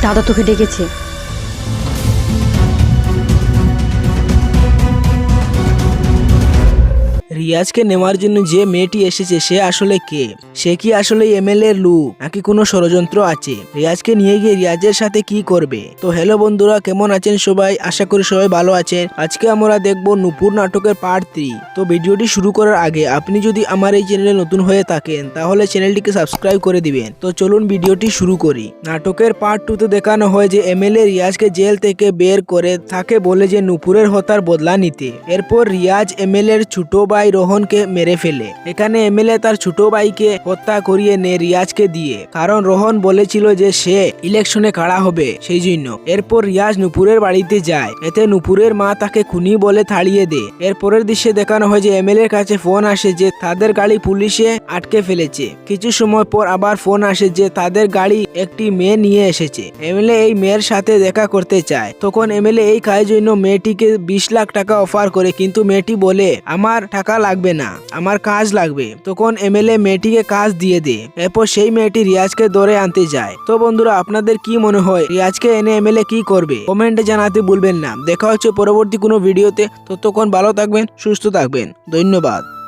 দাদা তোকে ডেকেছে। রিয়াজকে নেওয়ার জন্য যে মেয়েটি এসেছে সে আসলে কে? সে কি আসলে এমএলএ লোক নাকি কোনো ষড়যন্ত্র আছে? রিয়াজকে নিয়ে গিয়ে রিয়াজের সাথে কি করবে? তো হ্যালো বন্ধুরা, কেমন আছেন সবাই? আশা করি সবাই ভালো আছেন। আজকে আমরা দেখবো নূপুর নাটকের পার্ট 3। তো ভিডিওটি শুরু করার আগে আপনি যদি আমার এই চ্যানেলে নতুন হয়ে থাকেন তাহলে চ্যানেলটিকে সাবস্ক্রাইব করে দিবেন। তো চলুন ভিডিওটি শুরু করি। নাটকের পার্ট 2 তে দেখানো হয় যে এমএলএ রিয়াজকে জেল থেকে বের করে তাকে বলে যে নূপুরের হত্যার বদলা নিতে। এরপর রিয়াজ এমএলএ এর ছোট ভাই রোহনকে মেরে ফেলে। এখানে এমএলএ তার ছোট ভাইকে হত্যা করিয়ে নেয় রিয়াজকে দিয়ে, কারণ রোহন বলেছিল যে সে ইলেকশনে খাড়া হবে সেই জন্য। এরপর রিয়াজ নূপুরের বাড়িতে যায়, এতে নূপুরের মা তাকে খুনি বলে তাড়িয়ে দেয়। এরপরের দৃশ্যে দেখানো হয় যে এমএলএ এর কাছে ফোন আসে যে তাদের গাড়ি পুলিশে আটকে ফেলেছে। কিছু সময় পর আবার ফোন আসে যে তাদের গাড়ি একটি মেয়ে নিয়ে এসেছে। এমএলএ এই মেয়ের সাথে দেখা করতে চায়। তখন এমএলএ এই কাজের জন্য মেয়েটিকে 20 লাখ টাকা অফার করে, কিন্তু মেয়েটি বলে আমার টাকা লাগবে না, আমার কাজ লাগবে। তখন এমএলএ মেয়েটিকে কাজ দিয়ে দেয়। এরপর সেই মেয়েটি রিয়াজকে ধরে আনতে যায়। তো বন্ধুরা, আপনাদের কি মনে হয় রিয়াজকে এনে এমএলএ কি করবে? কমেন্টে জানাতে ভুলবেন না। দেখা হচ্ছে পরবর্তী কোনো ভিডিওতে। ততক্ষণ ভালো থাকবেন, সুস্থ থাকবেন। ধন্যবাদ।